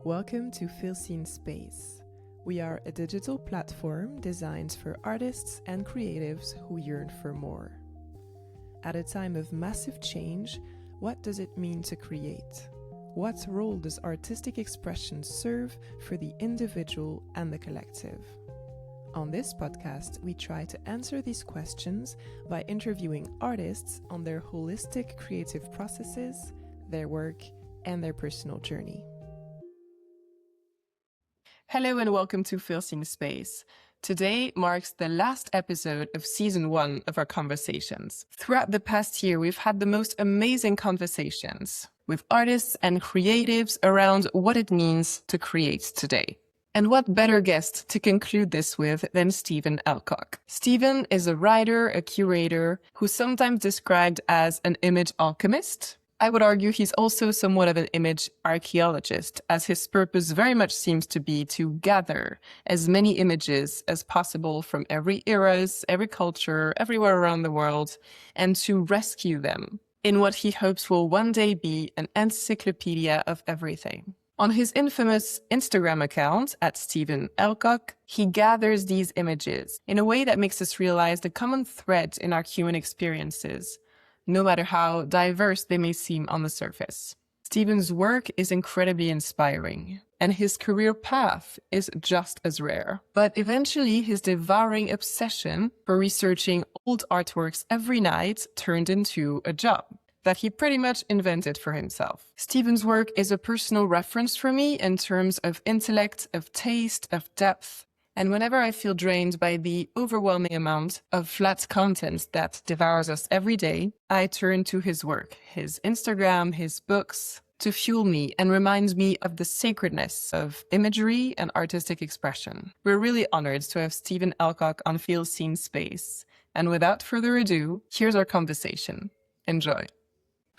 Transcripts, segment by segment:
Welcome to Feel Seen Space. We are a digital platform designed for artists and creatives who yearn for more. At a time of massive change, what does it mean to create? What role does artistic expression serve for the individual and the collective? On this podcast, we try to answer these questions by interviewing artists on their holistic creative processes, their work, and their personal journey. Hello and welcome to Feel Seen Space. Today marks the last episode of season 1 of our conversations. Throughout the past year, we've had the most amazing conversations with artists and creatives around what it means to create today. And what better guest to conclude this with than Stephen Ellcock. Stephen is a writer, a curator, who's sometimes described as an image alchemist. I would argue he's also somewhat of an image archaeologist, as his purpose very much seems to be to gather as many images as possible from every eras, every culture, everywhere around the world, and to rescue them in what he hopes will one day be an encyclopedia of everything. On his infamous Instagram account, at Stephen Ellcock, he gathers these images in a way that makes us realize the common thread in our human experiences, no matter how diverse they may seem on the surface. Stephen's work is incredibly inspiring, and his career path is just as rare. But eventually, his devouring obsession for researching old artworks every night turned into a job that he pretty much invented for himself. Stephen's work is a personal reference for me in terms of intellect, of taste, of depth. And whenever I feel drained by the overwhelming amount of flat content that devours us every day, I turn to his work, his Instagram, his books, to fuel me and reminds me of the sacredness of imagery and artistic expression. We're really honored to have Stephen Ellcock on Feel Seen Space. And without further ado, here's our conversation. Enjoy.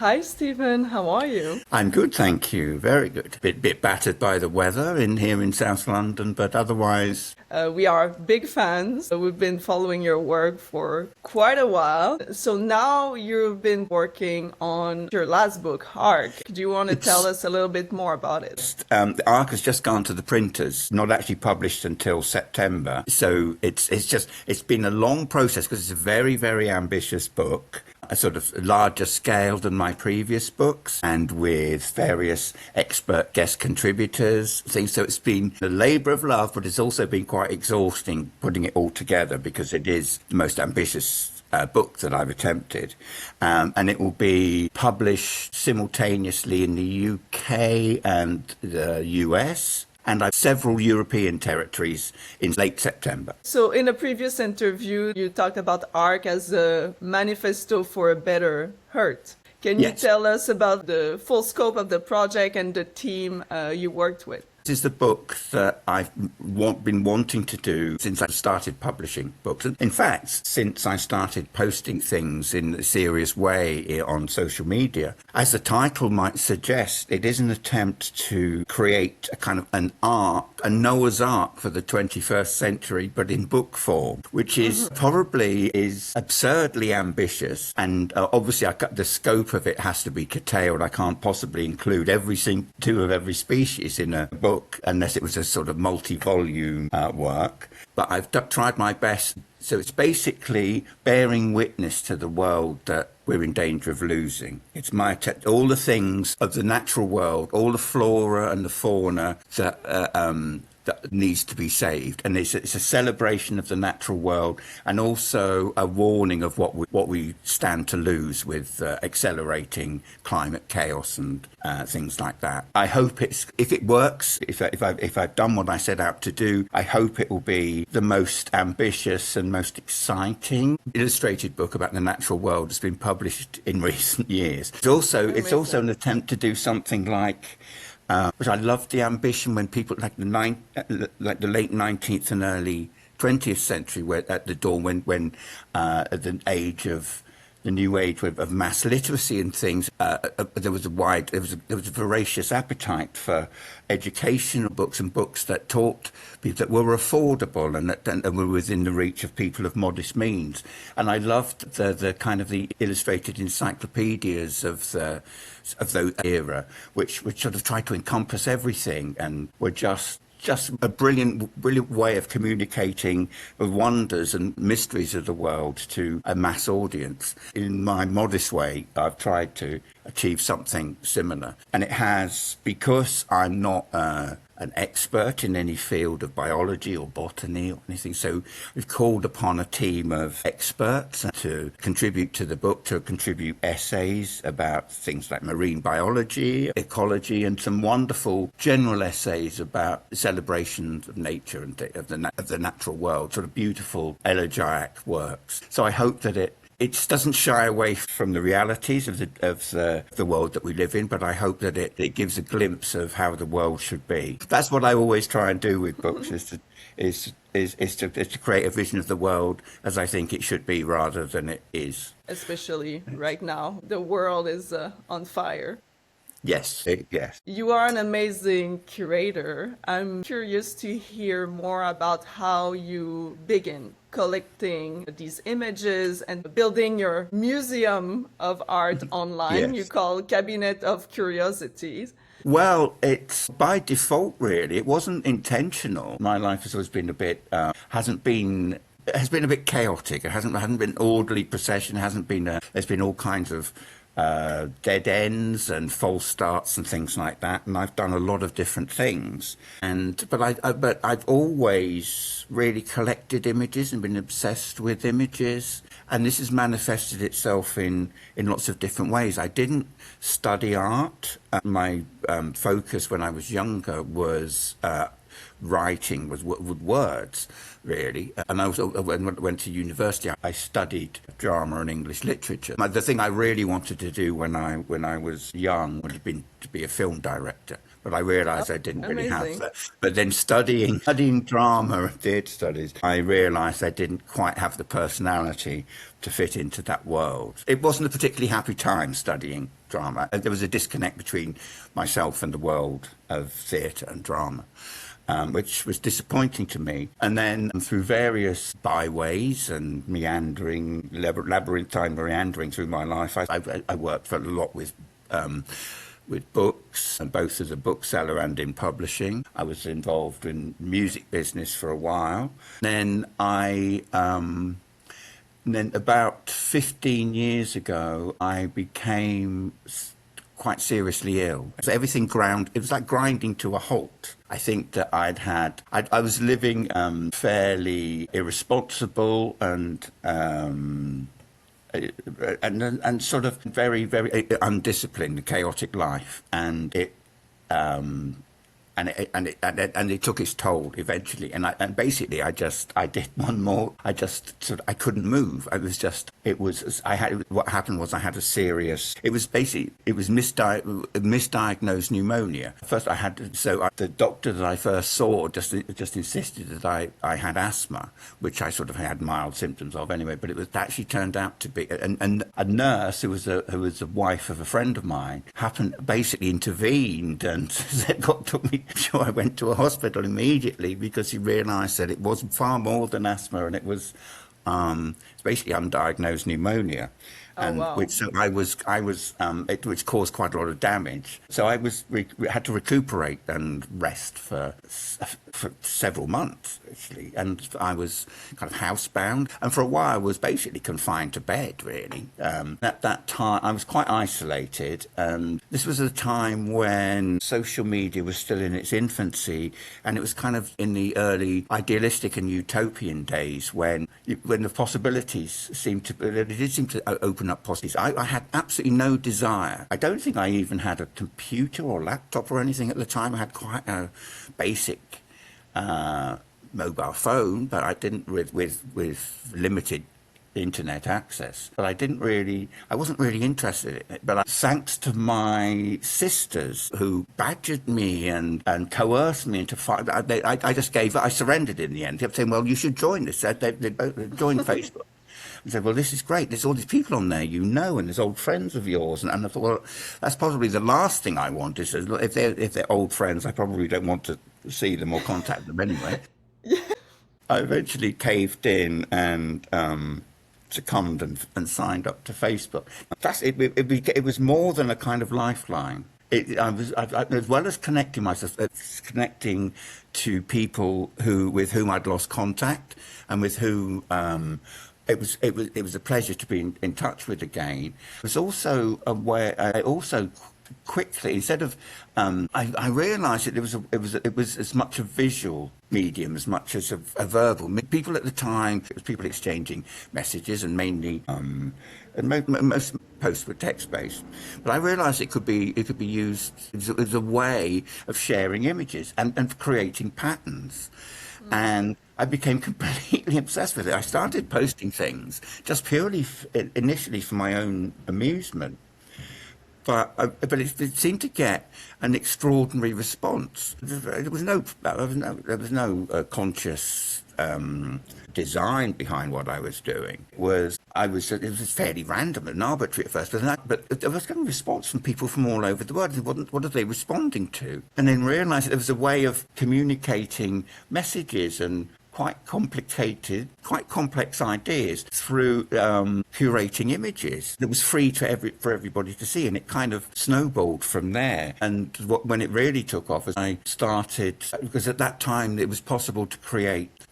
Hi, Stephen. How are you? I'm good, thank you. Very good. Bit battered by the weather here in South London, but otherwise... We are big fans. We've been following your work for quite a while. So now you've been working on your last book, Arc. Do you want to tell us a little bit more about it? The Arc has just gone to the printers, not actually published until September. So it's been a long process because it's a very, very ambitious book. A sort of larger scale than my previous books, and with various expert guest contributors, things. So it's been a labour of love, but it's also been quite exhausting putting it all together because it is the most ambitious book that I've attempted. And it will be published simultaneously in the UK and the US. And I've several European territories in late September. So in a previous interview, you talked about ARC as a manifesto for a better Earth. Can you tell us about the full scope of the project and the team you worked with? This is the book that I've been wanting to do since I started publishing books. In fact, since I started posting things in a serious way on social media. As the title might suggest, it is an attempt to create a kind of an ark, a Noah's Ark for the 21st century, but in book form, which is probably absurdly ambitious. And obviously, the scope of it has to be curtailed. I can't possibly include every species in a book, unless it was a sort of multi-volume work. But I've tried my best. So it's basically bearing witness to the world that we're in danger of losing. It's all the things of the natural world, all the flora and the fauna that needs to be saved. And it's a celebration of the natural world, and also a warning of what we stand to lose with accelerating climate chaos and things like that. I hope if it works, if I've done what I set out to do, I hope it will be the most ambitious and most exciting illustrated book about the natural world that's been published in recent years. It's also an attempt to do something like but I loved the ambition when people like the late 19th and early 20th century, where at the dawn when at the age of the new age of mass literacy and things, there was a voracious appetite for educational books and books that taught people that were affordable and were within the reach of people of modest means. And I loved the kind of the illustrated encyclopedias of the era, which sort of tried to encompass everything and were just a brilliant way of communicating the wonders and mysteries of the world to a mass audience. In my modest way, I've tried to achieve something similar. And it has, because I'm not an expert in any field of biology or botany or anything. So we've called upon a team of experts to contribute to the book, to contribute essays about things like marine biology, ecology, and some wonderful general essays about celebrations of nature and of the natural world, sort of beautiful elegiac works. So I hope that it doesn't shy away from the realities of the world that we live in, but I hope that it gives a glimpse of how the world should be. That's what I always try and do with books, is to create a vision of the world as I think it should be rather than it is. Especially right now, the world is on fire. Yes, yes. You are an amazing curator. I'm curious to hear more about how you begin collecting these images and building your museum of art online. Yes. You call Cabinet of Curiosities. Well, it's by default, really. It wasn't intentional. My life has always been has been a bit chaotic. It hasn't been orderly procession. There's been all kinds of dead ends and false starts and things like that, and I've done a lot of different things. But I've always really collected images and been obsessed with images, and this has manifested itself in lots of different ways. I didn't study art. My focus when I was younger was writing, with words, really. And when I went to university, I studied drama and English literature. The thing I really wanted to do when I was young would have been to be a film director. But I realised I didn't really have that. But then studying drama and theatre studies, I realised I didn't quite have the personality to fit into that world. It wasn't a particularly happy time studying drama. There was a disconnect between myself and the world of theatre and drama. Which was disappointing to me. And then through various byways and labyrinthine meandering through my life, I worked a lot with books, and both as a bookseller and in publishing. I was involved in music business for a while. Then then about 15 years ago, I became quite seriously ill. So everything it was like grinding to a halt. I think that I was living fairly irresponsible and sort of very, very undisciplined, chaotic life, and it took its toll eventually. And basically I did one more. I couldn't move. What happened was I had a serious. It was misdiagnosed pneumonia. First the doctor that I first saw just insisted that I had asthma, which I sort of had mild symptoms of anyway. But it actually turned out to be, and a nurse who was the wife of a friend of mine basically intervened and said, "What took me?" So I went to a hospital immediately because he realised that it was far more than asthma, and it was it's basically undiagnosed pneumonia. And wow. which caused quite a lot of damage. So I had to recuperate and rest for several months actually, and I was kind of housebound, and for a while I was basically confined to bed. Really, at that time I was quite isolated, and this was a time when social media was still in its infancy, and it was kind of in the early idealistic and utopian days when the possibilities seemed to open up possibilities. I had absolutely no desire. I don't think I even had a computer or laptop or anything at the time. I had quite a basic mobile phone, but I didn't with limited internet access. But I wasn't really interested in it. But thanks to my sisters who badgered me and coerced me into fight, I just gave up. I surrendered in the end. They kept saying, "Well, you should join this." They both joined Facebook. and said, well, this is great. There's all these people on there, and there's old friends of yours. And I thought, well, that's probably the last thing I want. Is if they're old friends, I probably don't want to see them or contact them anyway. I eventually caved in and succumbed and signed up to Facebook. It was more than a kind of lifeline. As well as connecting myself, connecting to people with whom I'd lost contact, and with whom it was a pleasure to be in touch with again. It was also a way. I also quickly, instead of, I realised that it was as much a visual medium as much as a verbal. People at the time, it was people exchanging messages, and mainly, and most posts were text-based. But I realised it could be used as a way of sharing images and creating patterns. And I became completely obsessed with it. I started posting things just purely initially for my own amusement. But it seemed to get an extraordinary response. There was no conscious design behind what I was doing. It was fairly random and arbitrary at first, but I was getting a response from people from all over the world. What are they responding to? And then realised that there was a way of communicating messages and quite complicated, quite complex ideas through curating images that was free for everybody to see, and it kind of snowballed from there. And when it really took off, as I started, because at that time it was possible to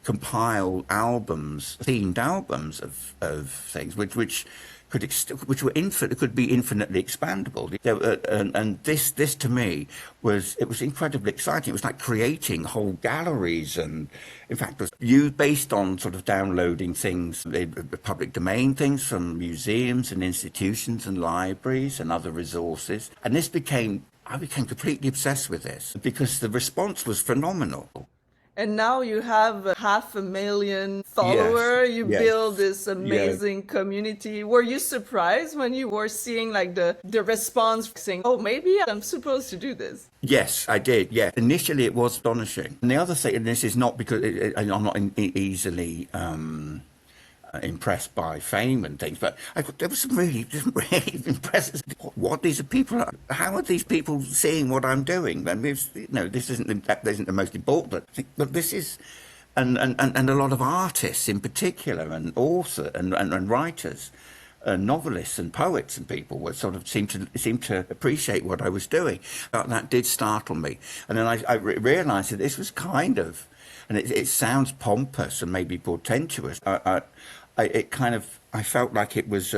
compile albums, themed albums of things, which were infinite, could be infinitely expandable. And this to me was incredibly exciting. It was like creating whole galleries, and in fact, it was based on sort of downloading things, the public domain things from museums and institutions and libraries and other resources. And I became completely obsessed with this because the response was phenomenal. And now you have 500,000 followers. Yes, You yes, build this amazing community. Were you surprised when you were seeing like the response saying, oh, maybe I'm supposed to do this? Yes, I did. Yeah. Initially, it was astonishing. And the other thing, and this is not because I'm not easily impressed by fame and things, but there was some really impressive. What these are people? How are these people seeing what I'm doing? And this isn't the most important thing, but this is, and a lot of artists in particular, and authors and writers, novelists and poets and people were sort of seemed to appreciate what I was doing. That did startle me, and then I realised that this was kind of, and it sounds pompous and maybe portentous. I felt like it was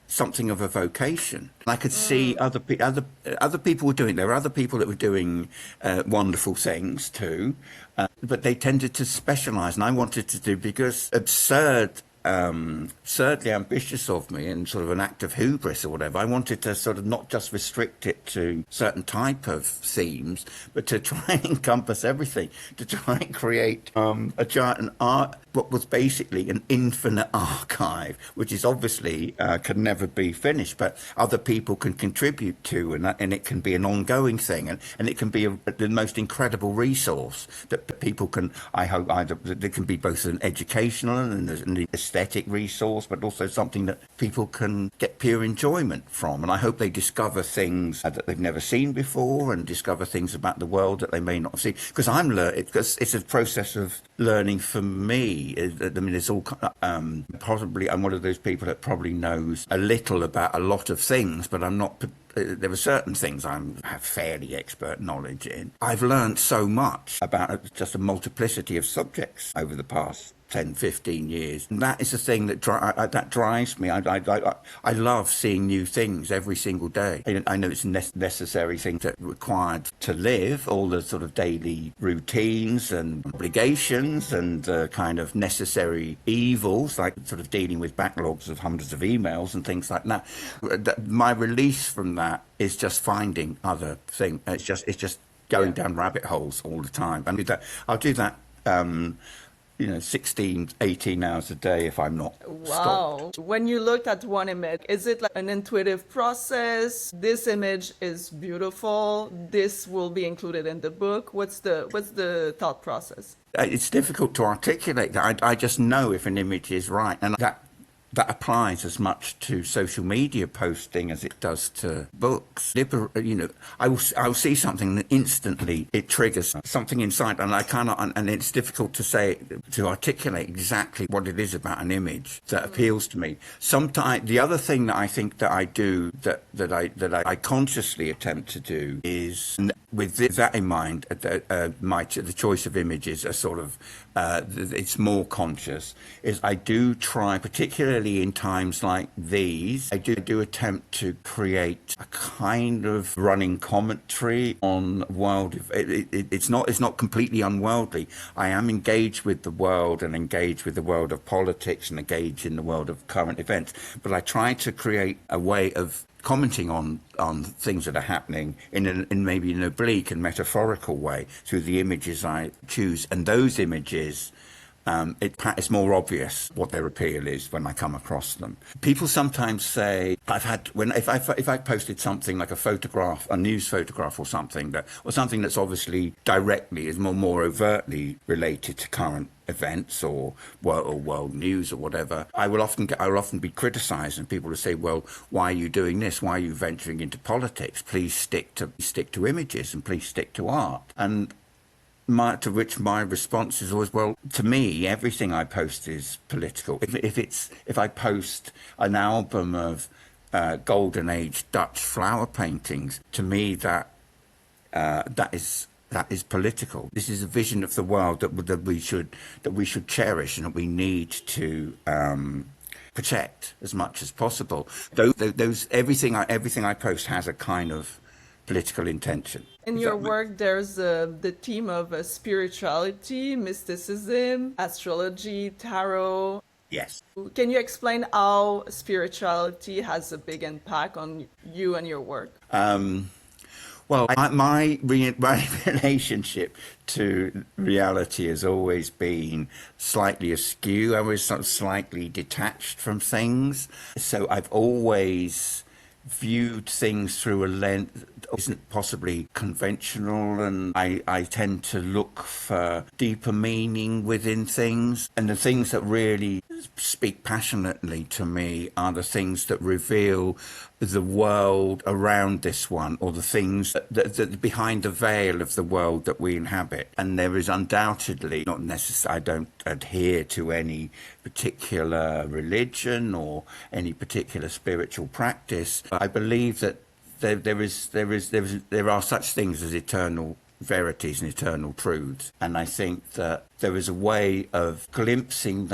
something of a vocation. I could see other people were doing. There were other people that were doing wonderful things too, but they tended to specialise, and I wanted to do, because absurdly ambitious of me, and sort of an act of hubris or whatever, I wanted to sort of not just restrict it to certain type of themes, but to try and encompass everything, to try and create what was basically an infinite archive, which is obviously can never be finished, but other people can contribute to, and it can be an ongoing thing, and it can be the most incredible resource that people can, I hope, either there can be both an educational and an aesthetic resource, but also something that people can get pure enjoyment from. And I hope they discover things that they've never seen before, and discover things about the world that they may not have seen. Because because it's a process of learning for me. I mean, it's all possibly, I'm one of those people that probably knows a little about a lot of things, but I'm not. There are certain things I have fairly expert knowledge in. I've learned so much about just a multiplicity of subjects over the past 10, 15 years. And that is the thing that drives me. I love seeing new things every single day. I know it's a necessary thing that required to live, all the sort of daily routines and obligations and kind of necessary evils, like sort of dealing with backlogs of hundreds of emails and things like that. My release from that is just finding other things. It's just going down rabbit holes all the time. I'll do that 16, 18 hours a day if I'm not stopped. When you looked at one image, is it like an intuitive process? This image is beautiful. This will be included in the book. What's the thought process? It's difficult to articulate that. I just know if an image is right, and that that applies as much to social media posting as it does to books. I will see something and instantly it triggers something inside, and I cannot, and it's difficult to articulate exactly what it is about an image that appeals to me. Sometimes the other thing that I think that I do that I consciously attempt to do is, with that in mind, the choice of images are sort of it's more conscious. Is I do try, particularly in times like these, I do attempt to create a kind of running commentary on the world. It's not completely unworldly. I am engaged with the world and engaged with the world of politics and engaged in the world of current events, but I try to create a way of commenting on things that are happening in maybe an oblique and metaphorical way through the images I choose. And those images, it's more obvious what their appeal is when I come across them. People sometimes say, if I posted something like a photograph, a news photograph or something that's obviously directly, is more overtly related to current events or world news or whatever, I will often be criticized, and people will say, well, why are you doing this? Why are you venturing into politics? Please stick to images, and please stick to art. And to which my response is always, well, to me, everything I post is political. If I post an album of Golden Age Dutch flower paintings, to me that is political. This is a vision of the world that we should cherish and that we need to protect as much as possible. Everything I post has a kind of political intention. In your work, there's the theme of spirituality, mysticism, astrology, tarot. Yes. Can you explain how spirituality has a big impact on you and your work? Well, my relationship to reality has always been slightly askew. I was sort of slightly detached from things. So I've always viewed things through a lens that isn't possibly conventional, and I tend to look for deeper meaning within things. And the things that really speak passionately to me are the things that reveal the world around this one, or the things that behind the veil of the world that we inhabit. And there is undoubtedly, not necessarily, I don't adhere to any particular religion or any particular spiritual practice. I believe that there are such things as eternal verities and eternal truths, and I think that there is a way of glimpsing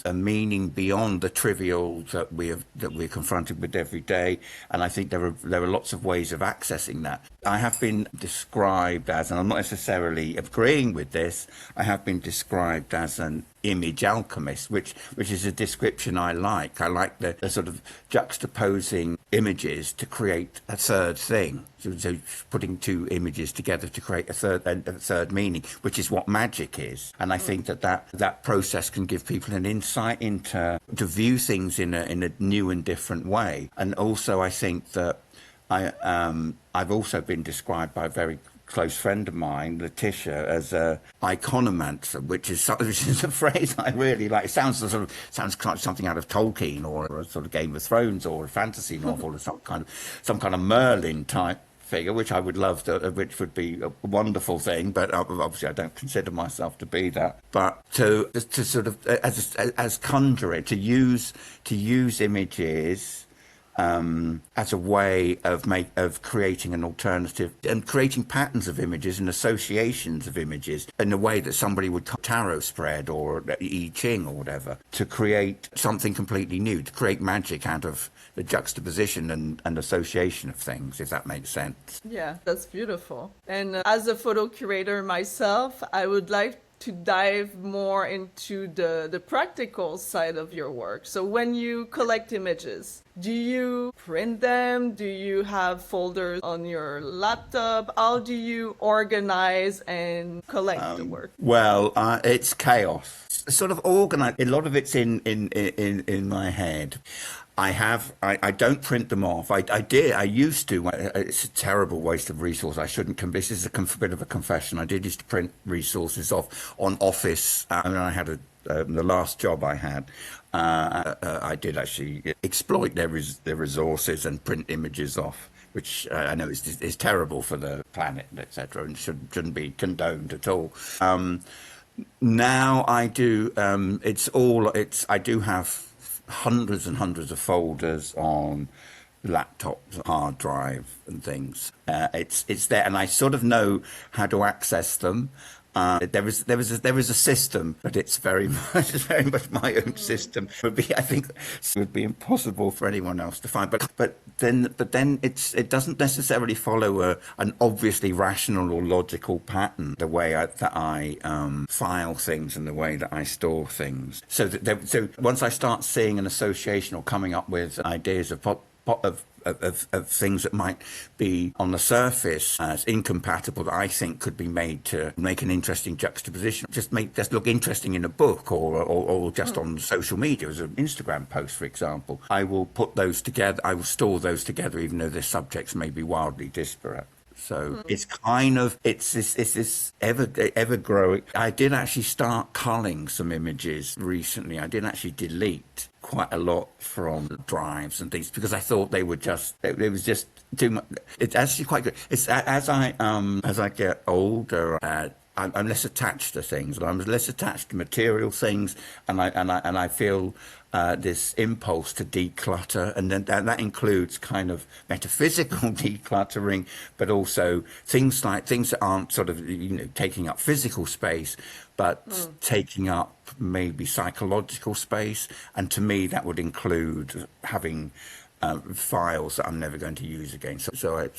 a meaning beyond the trivial that we're confronted with every day. And I think there are lots of ways of accessing that. I have been described as, and I'm not necessarily agreeing with this, I have been described as an image alchemist, which is a description I like. I like the sort of juxtaposing images to create a third thing. So putting two images together to create a third meaning, which is what magic is. And I think that process can give people an insight into to view things in a new and different way. And also I think that I've also been described by a very close friend of mine, Letitia, as a iconomancer, which is a phrase I really like. It sounds like something out of Tolkien or a sort of Game of Thrones or a fantasy novel or some kind of Merlin type figure, which I would love which would be a wonderful thing, but obviously I don't consider myself to be that. But to sort of as conjurer, to use images as a way of creating an alternative and creating patterns of images and associations of images in a way that somebody would tarot spread or I Ching or whatever, to create something completely new, to create magic out of the juxtaposition and association of things, if that makes sense. Yeah, that's beautiful. And as a photo curator myself, I would like to dive more into the practical side of your work. So when you collect images, do you print them? Do you have folders on your laptop? How do you organize and collect the work? Well, it's chaos. Sort of organized. A lot of it's in my head. I don't print them off. I used to. It's a terrible waste of resource. I shouldn't. This is a bit of a confession. I did used to print resources off on Office. I had the last job I had, I did actually exploit their resources and print images off, which I know is terrible for the planet, etc., and shouldn't be condoned at all. Now I do. I do have hundreds and hundreds of folders on laptops, hard drive, and things. It's there, and I sort of know how to access them. There is a system, but it's very much my own system. I think it would be impossible for anyone else to find. But then it doesn't necessarily follow an obviously rational or logical pattern. The way that I file things and the way that I store things. So once I start seeing an association or coming up with ideas of things that might be on the surface as incompatible that I think could be made to make an interesting juxtaposition, just look interesting in a book or just on social media as an Instagram post, for example. I will put those together. I will store those together, even though their subjects may be wildly disparate. So it's kind of, it's this ever growing. I did actually start culling some images recently. I did actually delete quite a lot from drives and things because I thought they was just too much. It's actually quite good. It's as I get older, I'm less attached to things. I'm less attached to material things, and I feel this impulse to declutter, and then that includes kind of metaphysical decluttering, but also things that aren't sort of taking up physical space, but taking up maybe psychological space. And to me, that would include having files that I'm never going to use again. So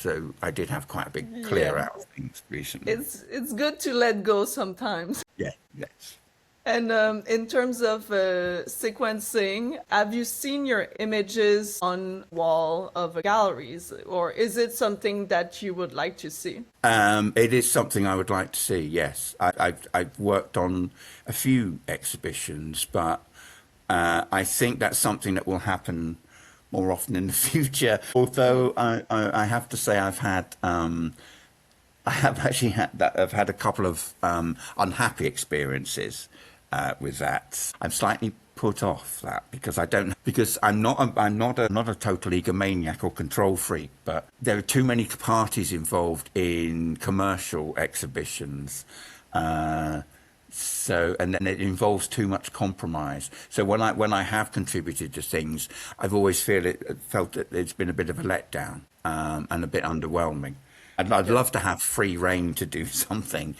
I did have quite a big clear out of things recently. It's good to let go sometimes. Yeah, yes. And in terms of sequencing, have you seen your images on wall of galleries, or is it something that you would like to see? It is something I would like to see, yes. I've worked on a few exhibitions, but I think that's something that will happen more often in the future. Although I have to say I've had a couple of unhappy experiences with that. I'm slightly put off that because I'm not a total egomaniac or control freak, but there are too many parties involved in commercial exhibitions. And then it involves too much compromise. So when I have contributed to things, I've always felt that it's been a bit of a letdown and a bit underwhelming. I'd love to have free reign to do something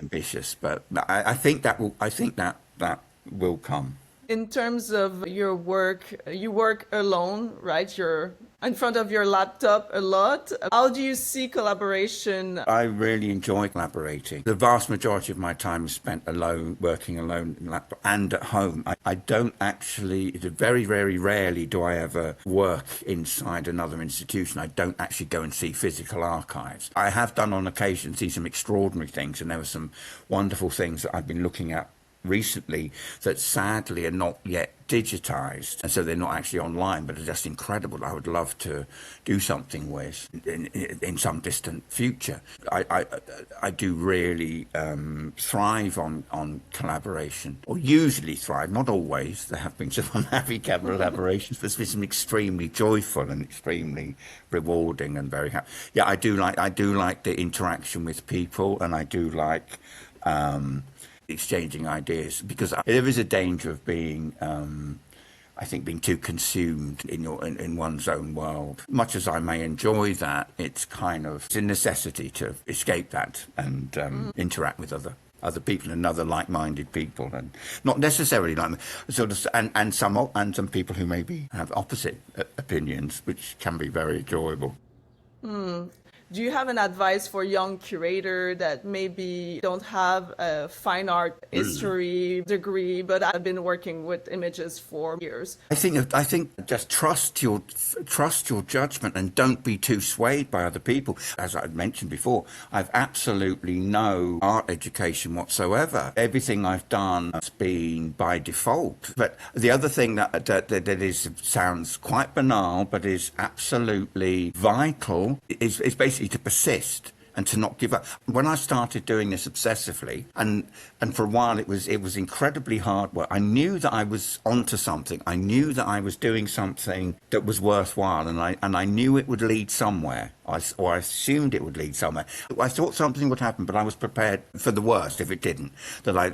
ambitious, but I think that will come. In terms of your work, you work alone, right? You're in front of your laptop a lot. How do you see collaboration? I really enjoy collaborating. The vast majority of my time is spent alone, working alone in laptop and at home. I don't actually, very, very rarely do I ever work inside another institution. I don't actually go and see physical archives. I have done on occasion see some extraordinary things, and there were some wonderful things that I've been looking at recently that sadly are not yet digitized, and so they're not actually online, but are just incredible. I would love to do something with in some distant future. I do really thrive on collaboration, or usually thrive, not always. There have been some unhappy collaborations, but it's been some extremely joyful and extremely rewarding and very happy. Yeah, I do like the interaction with people, and I do like exchanging ideas, because there is a danger of being I think being too consumed in one's own world. Much as I may enjoy that, it's a necessity to escape that and interact with other people and other like-minded people, and not necessarily like sort of and some people who maybe have opposite opinions, which can be very enjoyable. Do you have an advice for young curator that maybe don't have a fine art history degree, but have been working with images for years? I think just trust your judgment and don't be too swayed by other people. As I mentioned before, I've absolutely no art education whatsoever. Everything I've done has been by default. But the other thing that sounds quite banal, but is absolutely vital, is basically to persist. and to not give up. When I started doing this obsessively, and for a while it was incredibly hard work. I knew that I was onto something. I knew that I was doing something that was worthwhile, and I knew it would lead somewhere. Or I assumed it would lead somewhere. I thought something would happen, but I was prepared for the worst if it didn't. That I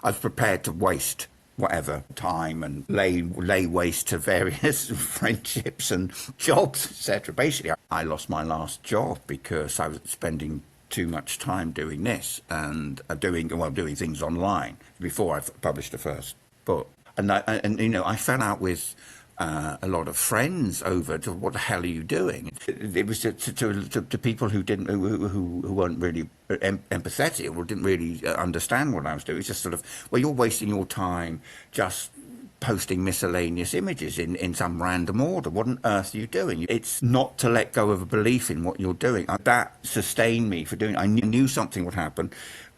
was prepared to waste whatever time and lay waste to various friendships and jobs, etc. Basically, I lost my last job because I was spending too much time doing this and doing things online before I published the first book. And I fell out with a lot of friends over to what the hell are you doing? It was to people who weren't really empathetic or didn't really understand what I was doing. It's just sort of, well, you're wasting your time just posting miscellaneous images in some random order. What on earth are you doing? It's not to let go of a belief in what you're doing. That sustained me for doing it. I knew something would happen.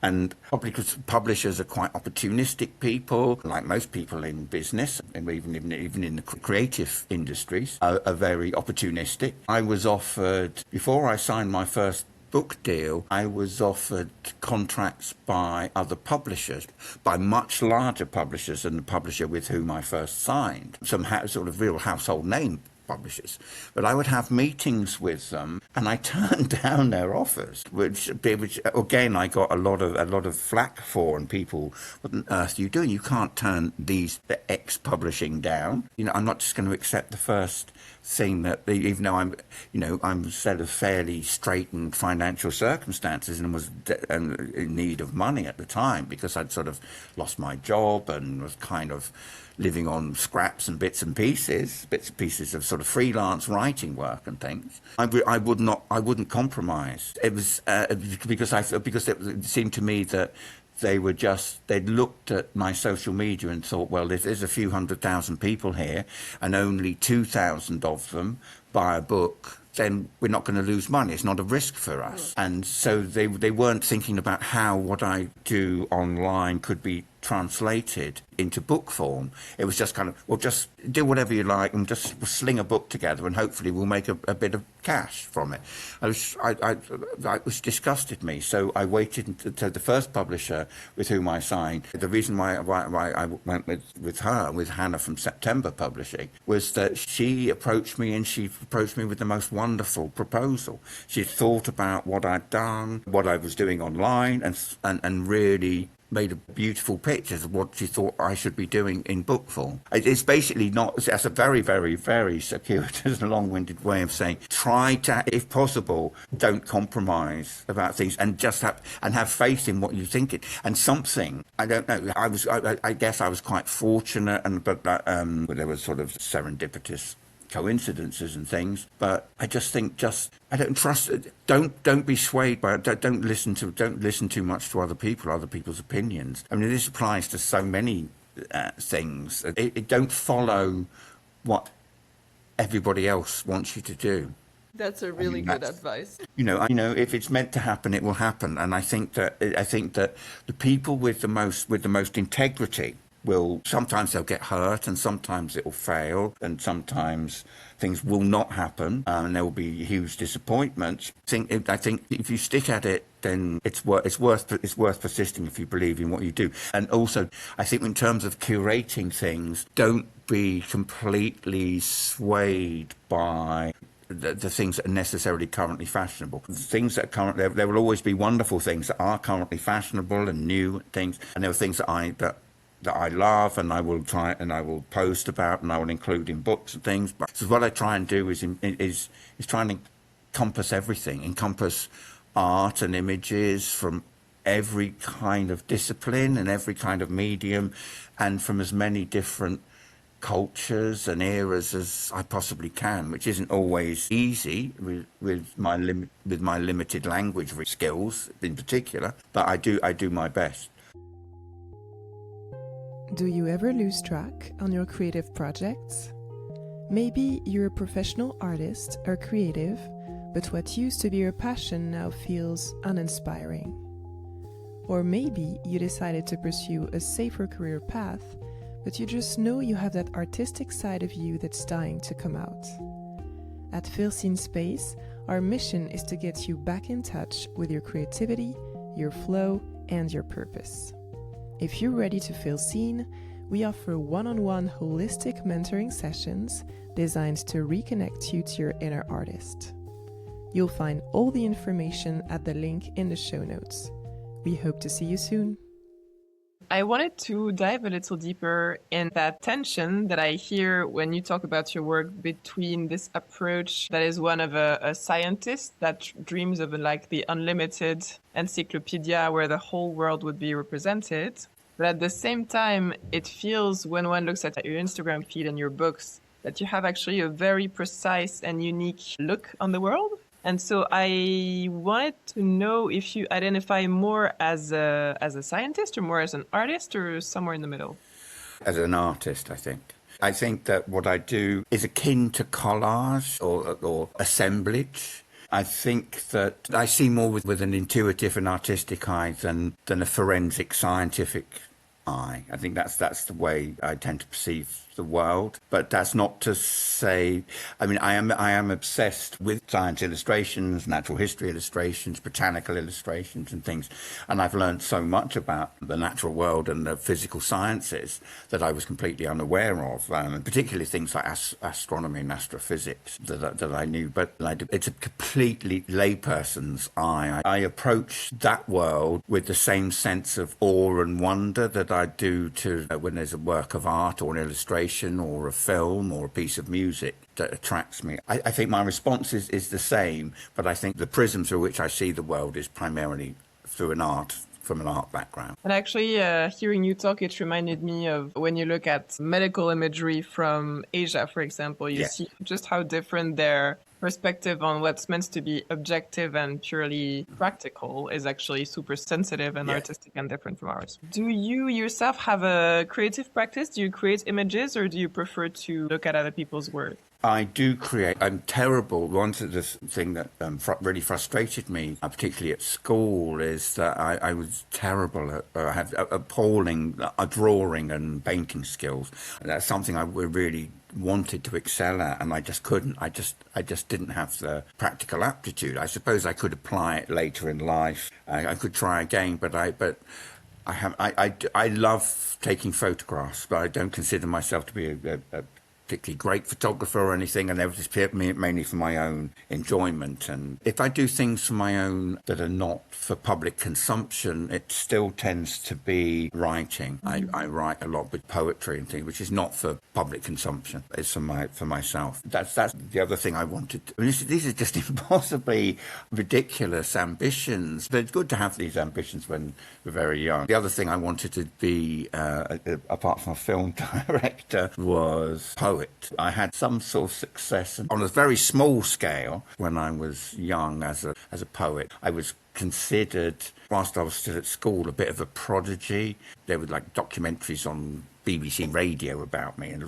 And probably because publishers are quite opportunistic people, like most people in business, and even in the creative industries, are very opportunistic. I was offered, before I signed my first book deal, I was offered contracts by other publishers, by much larger publishers than the publisher with whom I first signed. Some sort of real household name publishers, but I would have meetings with them, and I turned down their offers, which again I got a lot of flack for, and people, what on earth are you doing? You can't turn the ex-publishing down. I'm not just going to accept the first thing that, even though I'm set of fairly straitened financial circumstances and was in need of money at the time because I'd sort of lost my job and was kind of living on scraps and bits and pieces of sort of freelance writing work and things. I wouldn't compromise. It was because it seemed to me that they'd looked at my social media and thought, well, if there's a few 100,000 people here and only 2,000 of them buy a book, then we're not going to lose money. It's not a risk for us. And so they weren't thinking about how what I do online could be translated into book form. It was just kind of, well, just do whatever you like and just sling a book together and hopefully we'll make a bit of cash from it. It disgusted me. So I waited until the first publisher with whom I signed. The reason why I went with Hannah from September Publishing, was that she approached me with the most wonderful proposal. She thought about what I'd done, what I was doing online, and really made a beautiful picture of what she thought I should be doing in book form. It's basically not, that's a very, very, very circuitous and long-winded way of saying, try to, if possible, don't compromise about things and just have faith in what you think it. And something, I don't know, I guess I was quite fortunate, but there was sort of serendipitous coincidences and things, but I just think I don't trust it. Don't be swayed by it. Don't listen too much to other people's opinions. I mean, this applies to so many things. It don't follow what everybody else wants you to do. That's a really good advice. If it's meant to happen, it will happen. And I think that the people with the most integrity sometimes they'll get hurt, and sometimes it will fail, and sometimes things will not happen, and there will be huge disappointments. I think if you stick at it, then it's worth persisting if you believe in what you do. And also, I think in terms of curating things, don't be completely swayed by the things that are necessarily currently fashionable. Things that there will always be wonderful things that are currently fashionable and new things, and there are things that I love and I will try and I will post about and I will include in books and things. But so what I try and do is try and encompass everything, encompass art and images from every kind of discipline and every kind of medium, and from as many different cultures and eras as I possibly can, which isn't always easy with my limited language skills in particular, but I do my best. Do you ever lose track on your creative projects? Maybe you're a professional artist or creative, but what used to be your passion now feels uninspiring. Or maybe you decided to pursue a safer career path, but you just know you have that artistic side of you that's dying to come out. At First in Space, Our mission is to get you back in touch with your creativity, your flow, and your purpose. If you're ready to feel seen, we offer one-on-one holistic mentoring sessions designed to reconnect you to your inner artist. You'll find all the information at the link in the show notes. We hope to see you soon. I wanted to dive a little deeper in that tension that I hear when you talk about your work between this approach that is one of a scientist that dreams of like the unlimited encyclopedia where the whole world would be represented. But at the same time, it feels when one looks at your Instagram feed and your books that you have actually a very precise and unique look on the world. And so I wanted to know if you identify more as a scientist or more as an artist or somewhere in the middle. As an artist, I think. I think that what I do is akin to collage or assemblage. I think that I see more with an intuitive and artistic eye than a forensic scientific eye. I think that's the way I tend to perceive the world. But that's not to say, I mean, I am obsessed with science illustrations, natural history illustrations, botanical illustrations and things. And I've learned so much about the natural world and the physical sciences that I was completely unaware of, and particularly things like astronomy and astrophysics that I knew. But it's a completely layperson's eye. I approach that world with the same sense of awe and wonder that I do to when there's a work of art or an illustration or a film or a piece of music that attracts me. I think my response is the same, but I think the prism through which I see the world is primarily through from an art background. And actually, hearing you talk, it reminded me of when you look at medical imagery from Asia, for example, you see just how different their perspective on what's meant to be objective and purely practical is actually super sensitive and artistic and different from ours. Do you yourself have a creative practice? Do you create images or do you prefer to look at other people's work? I do create. I'm terrible. One of the thing that really frustrated me, particularly at school, is that I was terrible at. I had appalling drawing and painting skills. And that's something I really wanted to excel at, and I just couldn't. I just didn't have the practical aptitude. I suppose I could apply it later in life. I could try again, but I love taking photographs, but I don't consider myself to be a particularly great photographer or anything, and it was mainly for my own enjoyment. And if I do things for my own that are not for public consumption, it still tends to be writing. I write a lot with poetry and things, which is not for public consumption. It's for myself. That's the other thing I wanted. I mean, these are just impossibly ridiculous ambitions, but it's good to have these ambitions when we're very young. The other thing I wanted to be, apart from a film director, was poet. I had some sort of success on a very small scale when I was young as a poet. I was considered, whilst I was still at school, a bit of a prodigy. There were like documentaries on BBC radio about me and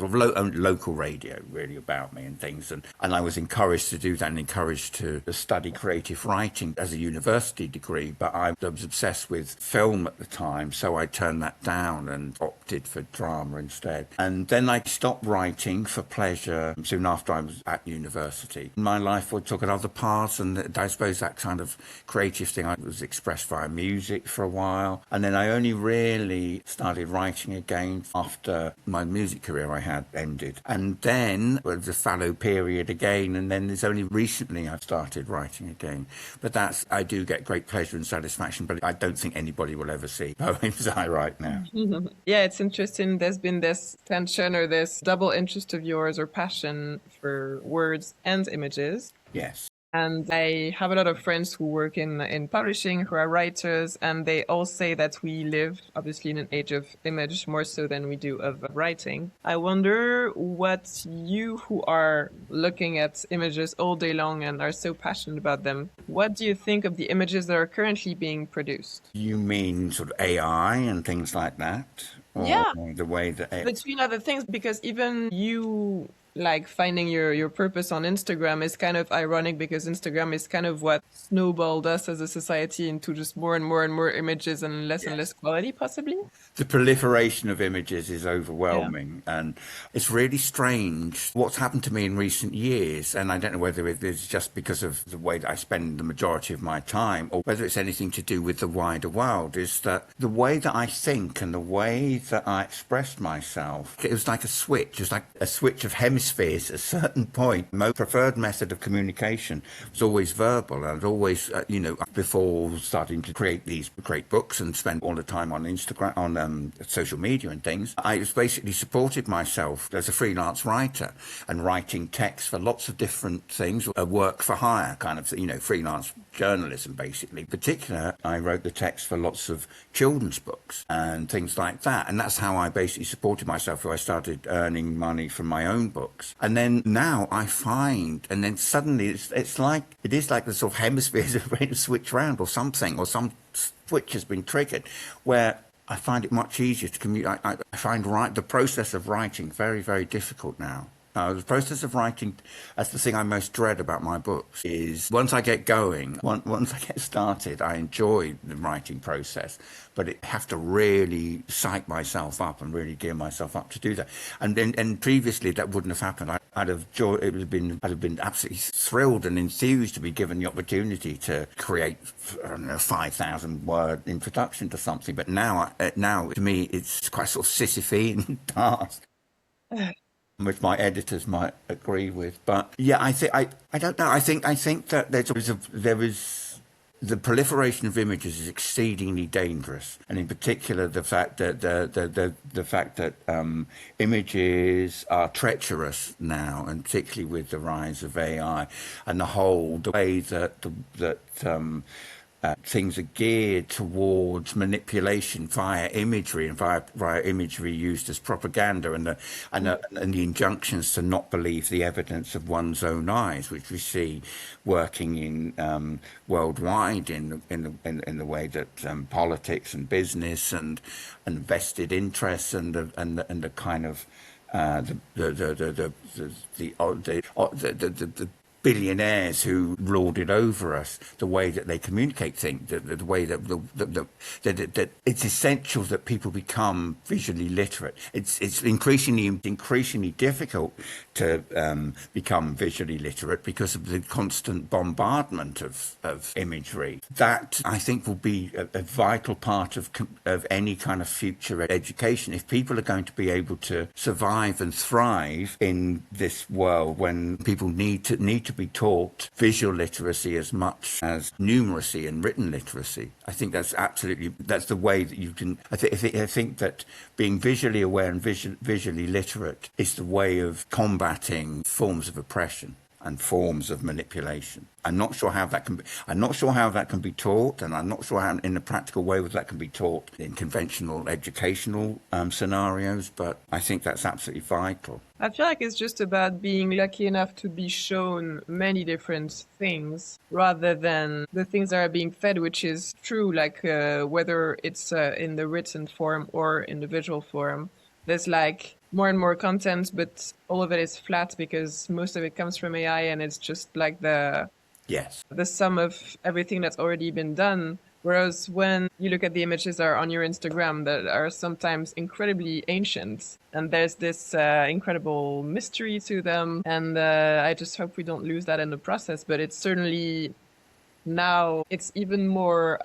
local radio really about me and things. And I was encouraged to do that and encouraged to study creative writing as a university degree. But I was obsessed with film at the time, so I turned that down and opted for drama instead. And then I stopped writing for pleasure soon after I was at university. My life took another path, and I suppose that kind of creative thing I was expressed via music for a while. And then I only really started writing again after my music career I had ended. And then there was a fallow period again, and then it's only recently I've started writing again. But I do get great pleasure and satisfaction, but I don't think anybody will ever see poems I write now. Yeah, it's interesting. There's been this tension or this double interest of yours or passion for words and images. Yes. And I have a lot of friends who work in publishing, who are writers, and they all say that we live, obviously, in an age of image more so than we do of writing. I wonder what you who are looking at images all day long and are so passionate about them, what do you think of the images that are currently being produced? You mean sort of AI and things like that? Or yeah. The way that... Between other things, because even you like finding your purpose on Instagram is kind of ironic because Instagram is kind of what snowballed us as a society into just more and more images and less quality, possibly. The proliferation of images is Yeah. overwhelming, and it's really strange what's happened to me in recent years. And I don't know whether it is just because of the way that I spend the majority of my time, or whether it's anything to do with the wider world, is that the way that I think and the way that I express myself, it was like a switch. It was like a switch of hemispheres at a certain point. My preferred method of communication was always verbal, and always, before starting to create these great books and spend all the time on Instagram, on social media and things, I was basically supported myself as a freelance writer and writing text for lots of different things, a work for hire kind of, freelance journalism basically. In particular, I wrote the text for lots of children's books and things like that. And that's how I basically supported myself. I started earning money from my own books. And then now I find, and then suddenly it is like the sort of hemispheres are ready to switch around or something, or some switch has been triggered where I find it much easier to communicate. I find the process of writing very, very difficult now. The process of writing, that's the thing I most dread about my books, is once I get going, once I get started, I enjoy the writing process, but I have to really psych myself up and really gear myself up to do that. And previously that wouldn't have happened. I'd have been absolutely thrilled and enthused to be given the opportunity to create, I don't know, 5,000 word introduction to something. But now to me, it's quite sort of Sisyphean task, which my editors might agree with. But yeah, I don't know. I think that there is the proliferation of images is exceedingly dangerous, and in particular the fact that the fact that images are treacherous now, and particularly with the rise of AI and the way that things are geared towards manipulation via imagery and via imagery used as propaganda, and the injunctions to not believe the evidence of one's own eyes, which we see working in worldwide in the way that politics and business and vested interests and the kind of the billionaires who lord it over us, the way that they communicate things, the way that it's essential that people become visually literate. It's increasingly difficult to become visually literate because of the constant bombardment of imagery. That, I think, will be a vital part of any kind of future education. If people are going to be able to survive and thrive in this world when people need to be taught visual literacy as much as numeracy and written literacy, I think that's the way that you can. I think that being visually aware and visually literate is the way of combating forms of oppression and forms of manipulation. I'm not sure how that can be taught, and I'm not sure how, in a practical way, that can be taught in conventional educational scenarios. But I think that's absolutely vital. I feel like it's just about being lucky enough to be shown many different things rather than the things that are being fed, which is true, like whether it's in the written form or in the visual form. There's like more and more content, but all of it is flat because most of it comes from AI, and it's just like the sum of everything that's already been done. Whereas when you look at the images that are on your Instagram that are sometimes incredibly ancient, and there's this incredible mystery to them, and I just hope we don't lose that in the process. But it's certainly now it's even more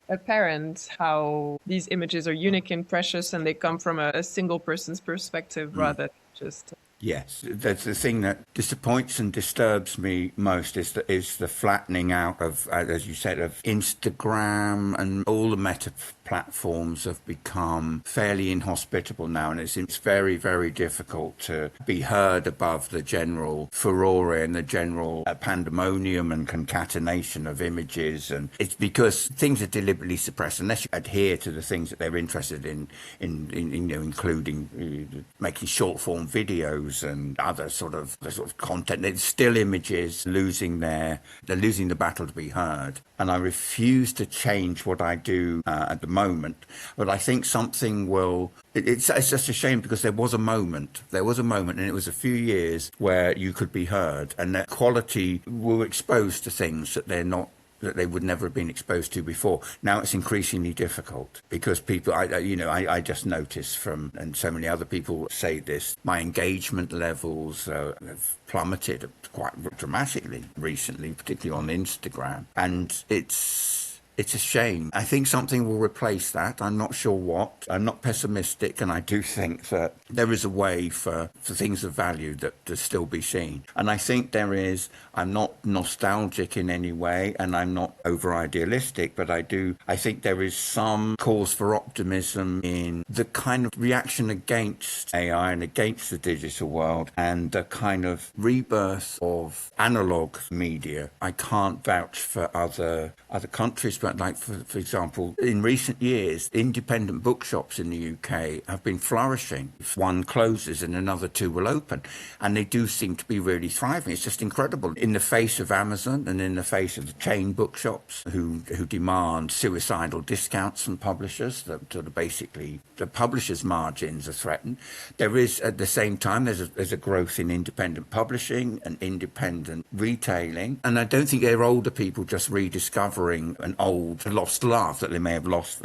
apparent how these images are unique and precious, and they come from a single person's perspective rather than just... Yes, that's the thing that disappoints and disturbs me most is the flattening out of, as you said, of Instagram, and all the meta platforms have become fairly inhospitable now, and it's very, very difficult to be heard above the general furore and the general pandemonium and concatenation of images. And it's because things are deliberately suppressed unless you adhere to the things that they're interested in including making short form videos videos and other sort of content. It's still images they're losing the battle to be heard. And I refuse to change what I do at the moment. But I think something will. It's just a shame because there was a moment, and it was a few years where you could be heard, and that quality were exposed to things that they would never have been exposed to before. Now it's increasingly difficult because people, I just notice and so many other people say this, my engagement levels have plummeted quite dramatically recently, particularly on Instagram. And it's a shame. I think something will replace that. I'm not sure what. I'm not pessimistic, and I do think that there is a way for things of value that to still be seen. And I think there is. I'm not nostalgic in any way, and I'm not over-idealistic, but I think there is some cause for optimism in the kind of reaction against AI and against the digital world and the kind of rebirth of analog media. I can't vouch for other countries, but like, for example, in recent years, independent bookshops in the UK have been flourishing. If one closes and another two will open, and they do seem to be really thriving. It's just incredible. In the face of Amazon and in the face of the chain bookshops who demand suicidal discounts from publishers, that are basically the publishers' margins are threatened. There is, at the same time, there's a growth in independent publishing and independent retailing. And I don't think they're older people just rediscovering an old lost love that they may have lost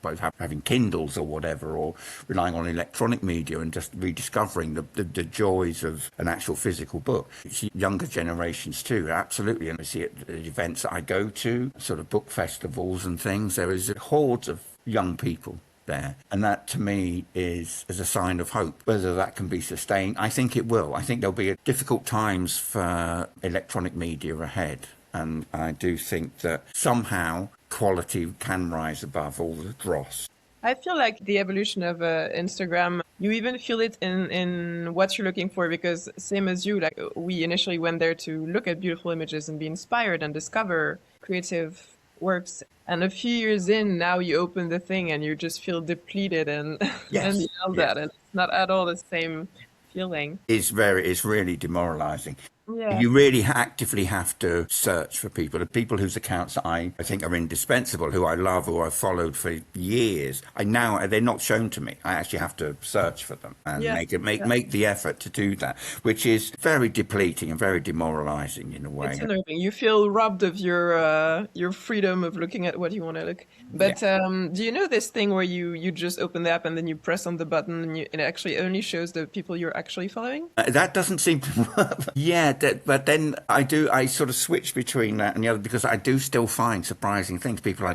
by having Kindles or whatever, or relying on electronic media and just rediscovering the joys of an actual physical book. It's younger generations too, absolutely. And I see it at the events that I go to, sort of book festivals and things, there is hordes of young people there. And that to me is a sign of hope. Whether that can be sustained, I think it will. I think there'll be difficult times for electronic media ahead. And I do think that somehow quality can rise above all the dross. I feel like the evolution of Instagram, you even feel it in what you're looking for, because same as you, like we initially went there to look at beautiful images and be inspired and discover creative works. And a few years in, now you open the thing and you just feel depleted and, Yes. and yelled at. And it's not at all the same feeling. It's really demoralizing. Yeah. You really actively have to search for people. The people whose accounts I think are indispensable, who I love, who I've followed for years. They're not shown to me. I actually have to search for them and make the effort to do that, which is very depleting and very demoralizing in a way. It's unnerving. You feel robbed of your freedom of looking at what you want to look. But do you know this thing where you just open the app and then you press on the button and it actually only shows the people you're actually following? That doesn't seem to work. Yeah. But then I sort of switch between that and the other, because I do still find surprising things. People I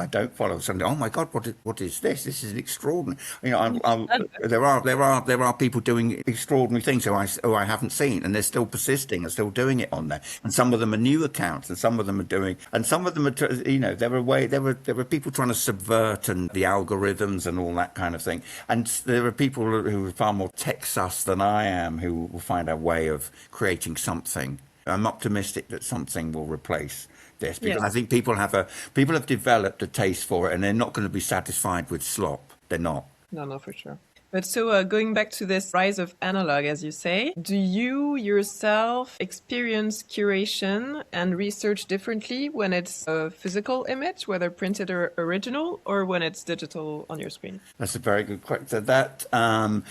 don't follow suddenly, oh my God, what is this? This is extraordinary. There are people doing extraordinary things who I haven't seen, and they're still persisting and still doing it on there. And some of them are new accounts, and some of them are there are people trying to subvert and the algorithms and all that kind of thing. And there are people who are far more tech sus than I am, who will find a way of creating something. I'm optimistic that something will replace this, because I think people have developed a taste for it, and they're not going to be satisfied with slop. They're not. No, for sure. But so going back to this rise of analog, as you say, do you yourself experience curation and research differently when it's a physical image, whether printed or original, or when it's digital on your screen? That's a very good question. That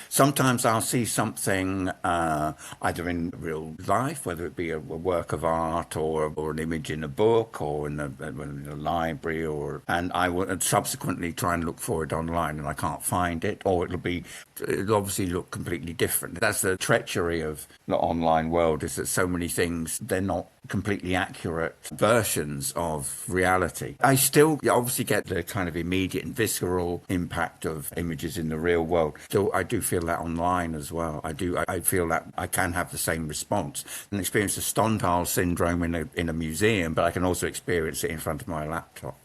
sometimes I'll see something either in real life, whether it be a work of art or an image in a book or in a library, and I will subsequently try and look for it online, and I can't find it, or it'll obviously look completely different. That's the treachery of the online world, is that so many things, they're not completely accurate versions of reality. I still obviously get the kind of immediate and visceral impact of images in the real world. Still, I do feel that online as well. I feel that I can have the same response and experience the Stendhal syndrome in a museum, but I can also experience it in front of my laptop.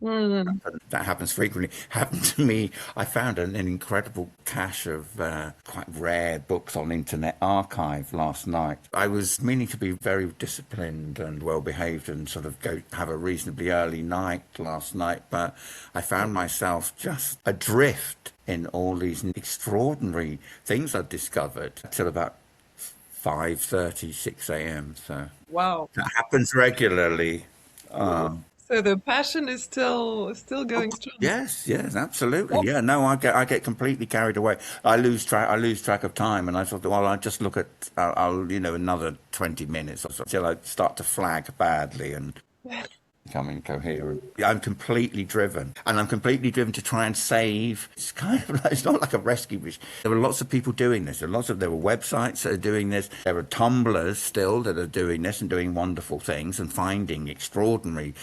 Mm. That happens frequently. Happened to me. I found an incredible cache of quite rare books on Internet Archive last night. I was meaning to be very disciplined and well behaved and sort of go have a reasonably early night last night, but I found myself just adrift in all these extraordinary things I'd discovered till about 5:30, 6 a.m. So Wow. that happens regularly. So the passion is still going strong. Yes, yes, absolutely. Yeah, no, I get completely carried away. I lose track of time, and I thought, well, I just look at, another 20 minutes or so till I start to flag badly and become incoherent. I'm completely driven, and I'm completely driven to try and save. It's kind of like, it's not like a rescue mission. There are lots of people doing this. There were websites that are doing this. There are tumblers still that are doing this and doing wonderful things and finding extraordinary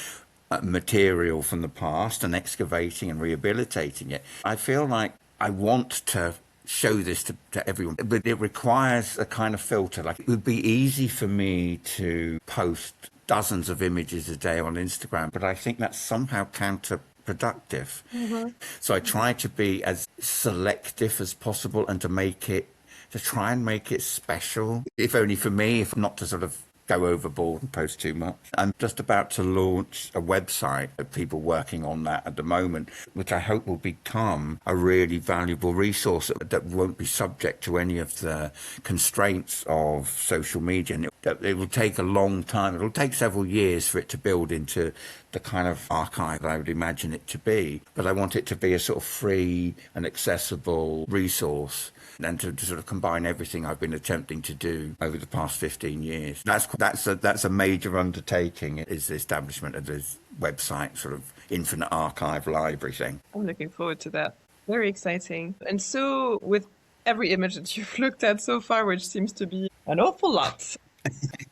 material from the past and excavating and rehabilitating it. I feel like I want to show this to everyone, but it requires a kind of filter. Like, it would be easy for me to post dozens of images a day on Instagram, but I think that's somehow counterproductive. So I try to be as selective as possible and to try and make it special, if only for me, if not to sort of go overboard and post too much. I'm just about to launch a website of people working on that at the moment, which I hope will become a really valuable resource that won't be subject to any of the constraints of social media. And it will take a long time. It'll take several years for it to build into the kind of archive that I would imagine it to be. But I want it to be a sort of free and accessible resource, and to sort of combine everything I've been attempting to do over the past 15 years. That's a major undertaking, is the establishment of this website, sort of infinite archive library thing. I'm looking forward to that. Very exciting. And so, with every image that you've looked at so far, which seems to be an awful lot,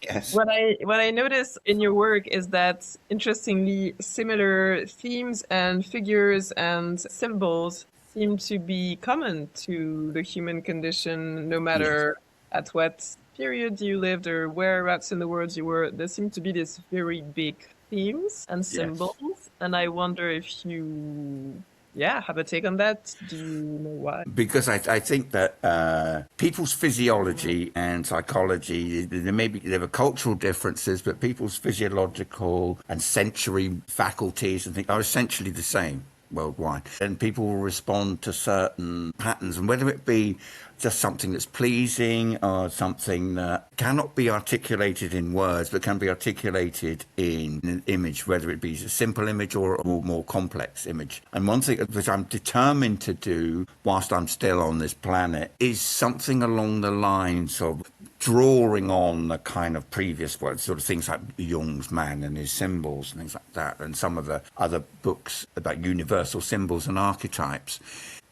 Yes. what I notice in your work is that, interestingly, similar themes and figures and symbols seem to be common to the human condition, no matter at what period you lived or whereabouts in the world you were. There seem to be these very big themes and symbols, and I wonder if you, have a take on that. Do you know why? Because I think that people's physiology and psychology, there are cultural differences, but people's physiological and sensory faculties and things are essentially the same worldwide. And people will respond to certain patterns, and whether it be just something that's pleasing or something that cannot be articulated in words but can be articulated in an image, whether it be a simple image or a more complex image. And one thing which I'm determined to do whilst I'm still on this planet is something along the lines of drawing on the kind of previous words, sort of things like Jung's Man and his symbols and things like that, and some of the other books about universal symbols and archetypes,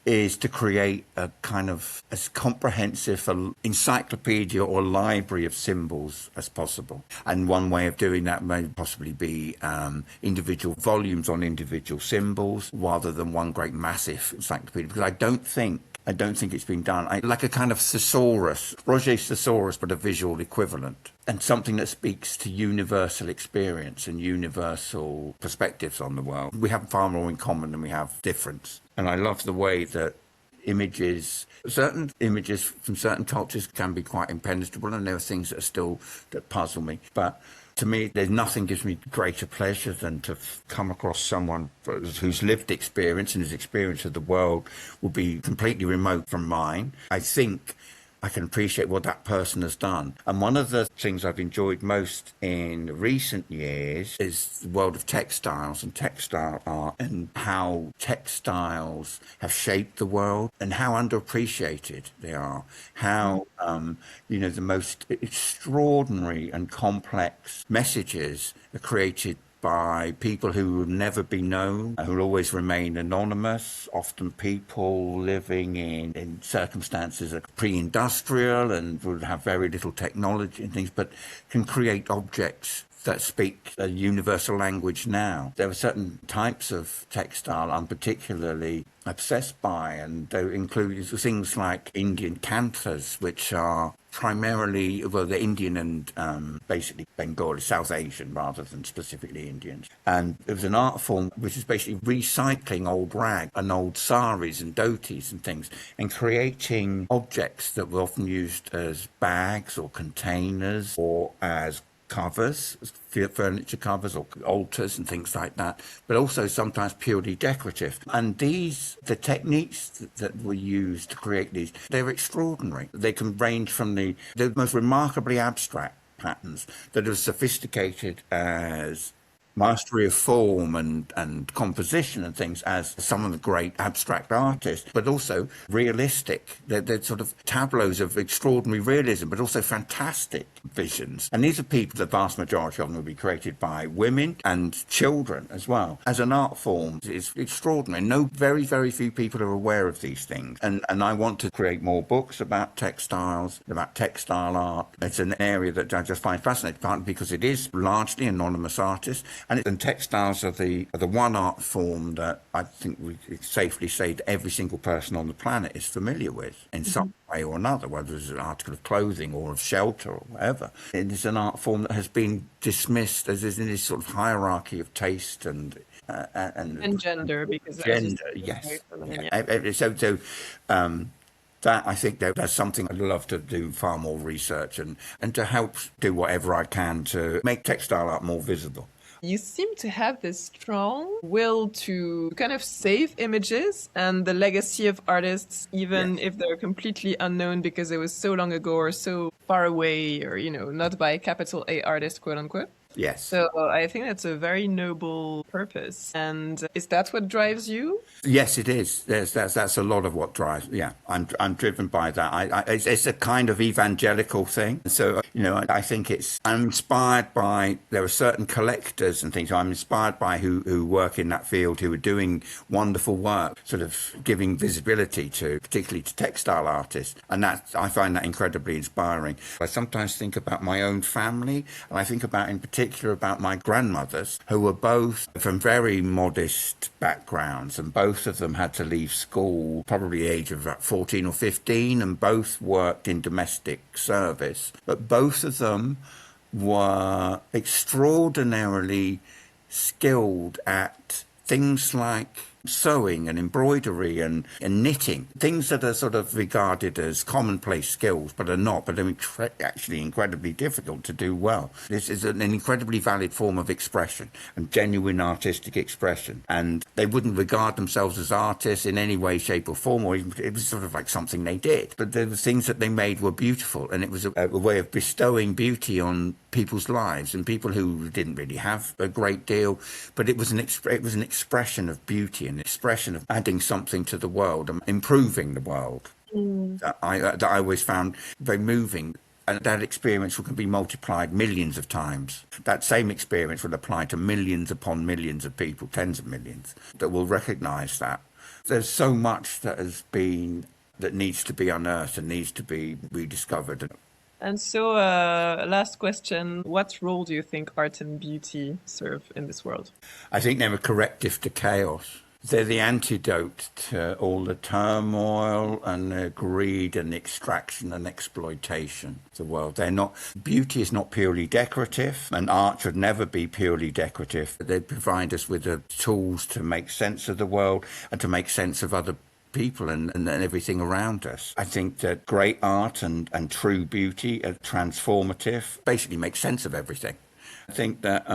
is to create a kind of as comprehensive encyclopedia or library of symbols as possible. And one way of doing that may possibly be individual volumes on individual symbols rather than one great massive encyclopedia, because I don't think it's been done. Like a kind of thesaurus, Roget's thesaurus, but a visual equivalent, and something that speaks to universal experience and universal perspectives on the world. We have far more in common than we have difference. And I love the way that certain images from certain cultures can be quite impenetrable, and there are things that puzzle me. But to me, there's nothing gives me greater pleasure than to come across someone whose lived experience and whose experience of the world will be completely remote from mine. I think I can appreciate what that person has done. And one of the things I've enjoyed most in recent years is the world of textiles and textile art, and how textiles have shaped the world and how underappreciated they are. How, the most extraordinary and complex messages are created by people who will never be known, who will always remain anonymous, often people living in circumstances that are pre-industrial and would have very little technology and things, but can create objects that speak a universal language now. There are certain types of textile I'm particularly obsessed by, and they include things like Indian kanthas, which are primarily, well, they're Indian and basically Bengali, South Asian rather than specifically Indians. And it was an art form which is basically recycling old rag and old saris and dhotis and things and creating objects that were often used as bags or containers or as covers, furniture covers or altars and things like that, but also sometimes purely decorative. And the techniques that were used to create these, they're extraordinary. They can range from the most remarkably abstract patterns that are sophisticated as mastery of form and composition and things as some of the great abstract artists, but also realistic. They're sort of tableaus of extraordinary realism, but also fantastic visions. And these are people, the vast majority of them will be created by women and children as well. As an art form, it's extraordinary. Very, very few people are aware of these things. And I want to create more books about textiles, about textile art. It's an area that I just find fascinating, partly because it is largely anonymous artists. And textiles are the one art form that I think we could safely say that every single person on the planet is familiar with in some way or another, whether it's an article of clothing or of shelter or whatever. It is an art form that has been dismissed as in this sort of hierarchy of taste and gender, because gender, yes. So that I think that's something I'd love to do far more research and to help do whatever I can to make textile art more visible. You seem to have this strong will to kind of save images and the legacy of artists, even if they're completely unknown because it was so long ago or so far away or, not by capital A artist, quote unquote. Yes. So I think that's a very noble purpose. And is that what drives you? Yes, it is. That's a lot of what drives. Yeah, I'm driven by that. It's a kind of evangelical thing. So, I think I'm inspired by, there are certain collectors and things I'm inspired by who work in that field, who are doing wonderful work, sort of giving visibility particularly to textile artists. And I find that incredibly inspiring. I sometimes think about my own family, and I think in particular about my grandmothers, who were both from very modest backgrounds, and both of them had to leave school probably the age of about 14 or 15, and both worked in domestic service. But both of them were extraordinarily skilled at things like sewing and embroidery and knitting, things that are sort of regarded as commonplace skills but are not, but are actually incredibly difficult to do well. This is an incredibly valid form of expression and genuine artistic expression, and they wouldn't regard themselves as artists in any way, shape or form, or even, it was sort of like something they did, but the things that they made were beautiful, and it was a way of bestowing beauty on people's lives and people who didn't really have a great deal, but it was an expression of beauty, an expression of adding something to the world and improving the world that I always found very moving. And that experience can be multiplied millions of times. That same experience will apply to millions upon millions of people, tens of millions, that will recognise that. There's so much that needs to be unearthed and needs to be rediscovered. And so, last question, what role do you think art and beauty serve in this world? I think they're a corrective to chaos. They're the antidote to all the turmoil and the greed and extraction and exploitation of the world. Beauty is not purely decorative, and art should never be purely decorative. They provide us with the tools to make sense of the world and to make sense of other people and everything around us. I think that great art and true beauty are transformative, basically make sense of everything. I think that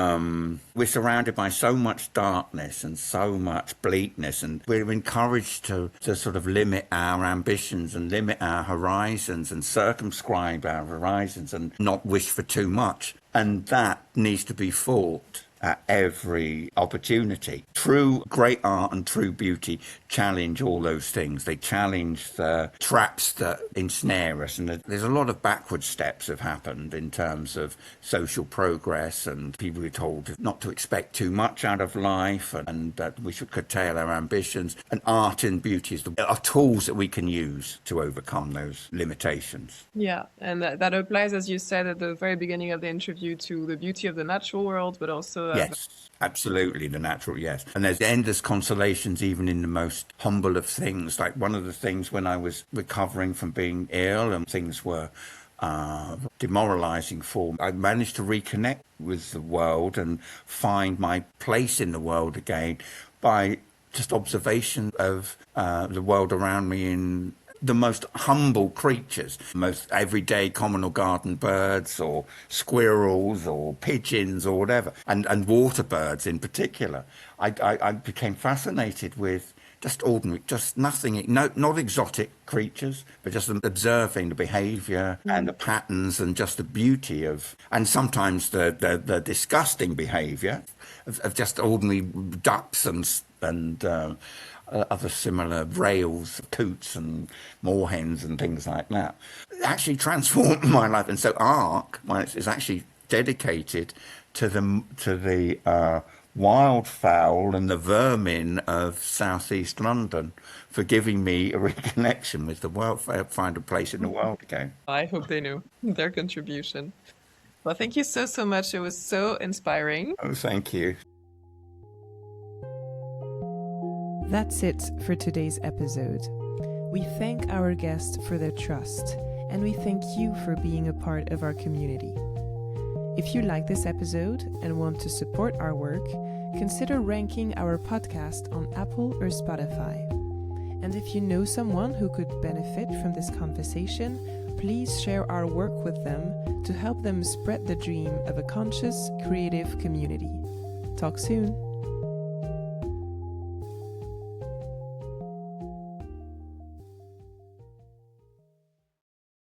we're surrounded by so much darkness and so much bleakness, and we're encouraged to sort of limit our ambitions and limit our horizons and circumscribe our horizons and not wish for too much. And that needs to be fought. at every opportunity. True great art and true beauty challenge all those things. They challenge the traps that ensnare us. And there's a lot of backward steps have happened in terms of social progress, and people are told not to expect too much out of life and that we should curtail our ambitions. And art and beauty are tools that we can use to overcome those limitations. Yeah, and that applies, as you said at the very beginning of the interview, to the beauty of the natural world, but also... Yes, absolutely, the natural, yes. And there's endless consolations even in the most humble of things. Like one of the things when I was recovering from being ill and things were demoralizing for me, I managed to reconnect with the world and find my place in the world again by just observation of the world around me in the most humble creatures, most everyday common or garden birds or squirrels or pigeons or whatever, and water birds in particular. I became fascinated with just ordinary, just nothing, not exotic creatures, but just observing the behavior and the patterns and just the beauty of, and sometimes the disgusting behavior of just ordinary ducks and other similar rails, coots and moorhens and things like that. It actually transformed my life. And so ARC is actually dedicated to the wildfowl and the vermin of southeast London, for giving me a reconnection with the world, find a place in the world again. I hope they knew their contribution. Well, thank you so much. It was so inspiring. Oh, thank you. That's it for today's episode. We thank our guests for their trust, and we thank you for being a part of our community. If you like this episode and want to support our work, consider ranking our podcast on Apple or Spotify. And if you know someone who could benefit from this conversation, please share our work with them to help them spread the dream of a conscious, creative community. Talk soon.